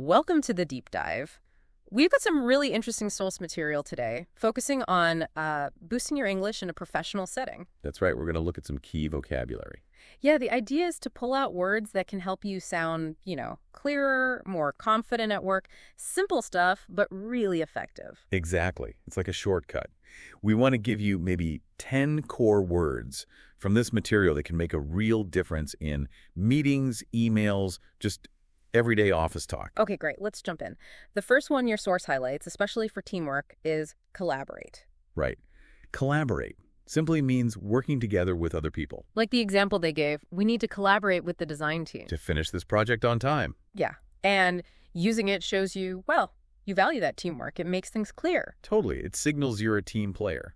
Welcome to the deep dive. We've got some really interesting source material today, focusing on boosting your English in a professional setting. That's right. We're going to look at some key vocabulary. Yeah, the idea is to pull out words that can help you sound, clearer, more confident at work. Simple stuff, but really effective. Exactly. It's like a shortcut. We want to give you maybe 10 core words from this material that can make a real difference in meetings, emails, just everyday office talk. Okay, great. Let's jump in. The first one your source highlights, especially for teamwork, is collaborate. Right. Collaborate simply means working together with other people. Like the example they gave, we need to collaborate with the design team. To finish this project on time. Yeah. And using it shows you, well, you value that teamwork. It makes things clear. Totally. It signals you're a team player.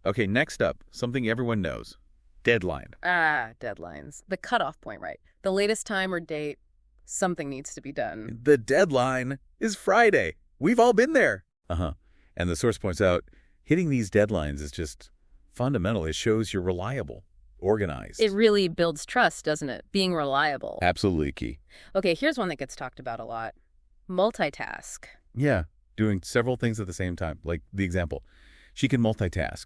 Okay, next up, something everyone knows. Deadline. Deadlines. The cutoff point, right? The latest time or date, something needs to be done. The deadline is Friday. We've all been there. And the source points out, hitting these deadlines is just fundamental. It shows you're reliable, organized. It really builds trust, doesn't it? Being reliable. Absolutely key. Okay, here's one that gets talked about a lot. Multitask. Yeah, doing several things at the same time. Like the example, she can multitask,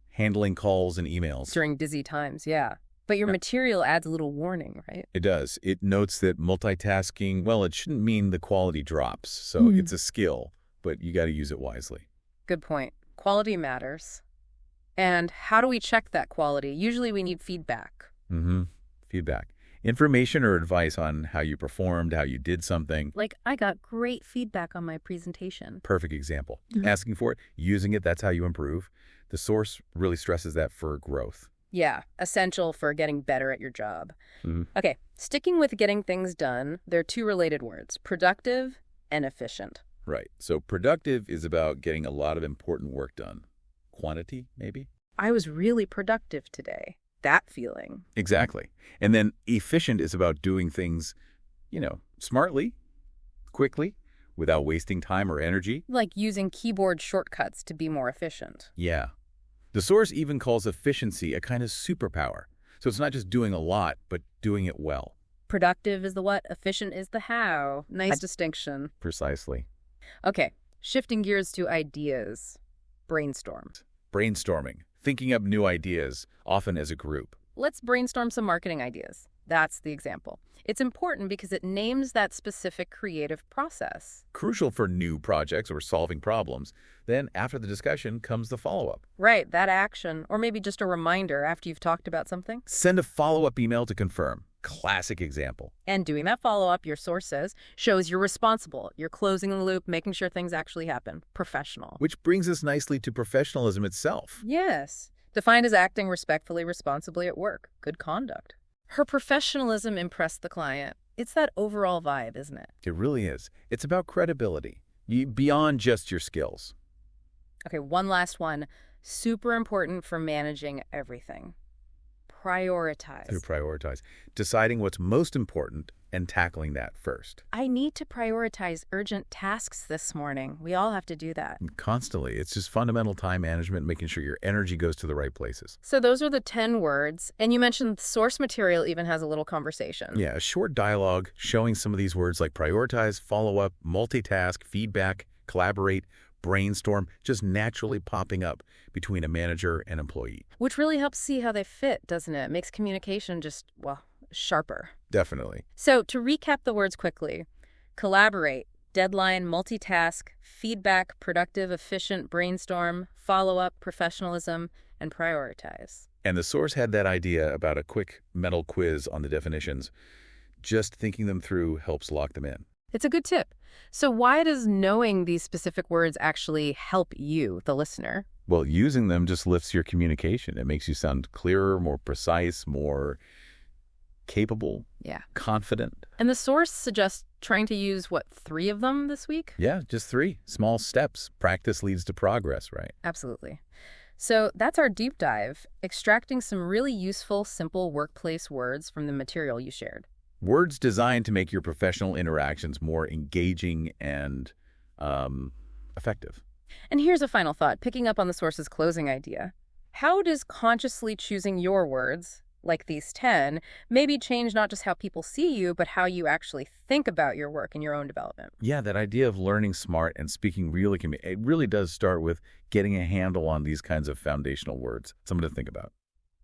handling calls and emails. During busy times, yeah. But your material adds a little warning, right? It does. It notes that multitasking, well, it shouldn't mean the quality drops. So it's a skill, but you got to use it wisely. Good point. Quality matters. And how do we check that quality? Usually we need feedback. Feedback. Information or advice on how you performed, how you did something. Like, I got great feedback on my presentation. Perfect example. Asking for it, using it, that's how you improve. The source really stresses that for growth. Yeah, essential for getting better at your job. Okay, sticking with getting things done, there are two related words, productive and efficient. Right. So productive is about getting a lot of important work done. Quantity, maybe? I was really productive today. That feeling. Exactly. And then efficient is about doing things, smartly, quickly, without wasting time or energy. Like using keyboard shortcuts to be more efficient. Yeah. The source even calls efficiency a kind of superpower. So it's not just doing a lot, but doing it well. Productive is the what, efficient is the how. Nice distinction. Precisely. Okay, shifting gears to ideas. Brainstorm. Brainstorming, thinking up new ideas, often as a group. Let's brainstorm some marketing ideas. That's the example. It's important because it names that specific creative process. Crucial for new projects or solving problems. Then, after the discussion, comes the follow-up. Right, that action, or maybe just a reminder after you've talked about something. Send a follow-up email to confirm. Classic example. And doing that follow-up, your source says, shows you're responsible. You're closing the loop, making sure things actually happen. Professional. Which brings us nicely to professionalism itself. Yes. Defined as acting respectfully, responsibly at work. Good conduct. Her professionalism impressed the client. It's that overall vibe, isn't it? It really is. It's about credibility, beyond just your skills. Okay, one last one. Super important for managing everything. Prioritize. To prioritize. Deciding what's most important and tackling that first. I need to prioritize urgent tasks this morning. We all have to do that. Constantly. It's just fundamental time management, making sure your energy goes to the right places. So those are the 10 words. And you mentioned the source material even has a little conversation. Yeah, a short dialogue showing some of these words like prioritize, follow up, multitask, feedback, collaborate, brainstorm, just naturally popping up between a manager and employee. Which really helps see how they fit, doesn't it? Makes communication just, sharper. Definitely. So to recap the words quickly, collaborate, deadline, multitask, feedback, productive, efficient, brainstorm, follow-up, professionalism, and prioritize. And the source had that idea about a quick mental quiz on the definitions. Just thinking them through helps lock them in. It's a good tip. So why does knowing these specific words actually help you, the listener? Well, using them just lifts your communication. It makes you sound clearer, more precise, more capable, confident. And the source suggests trying to use, 3 of them this week? Yeah, just 3. Small steps. Practice leads to progress, right? Absolutely. So that's our deep dive, extracting some really useful, simple workplace words from the material you shared. Words designed to make your professional interactions more engaging and effective. And here's a final thought, picking up on the source's closing idea. How does consciously choosing your words like these 10, maybe change not just how people see you, but how you actually think about your work and your own development. Yeah, that idea of learning smart and speaking really it really does start with getting a handle on these kinds of foundational words. Something to think about.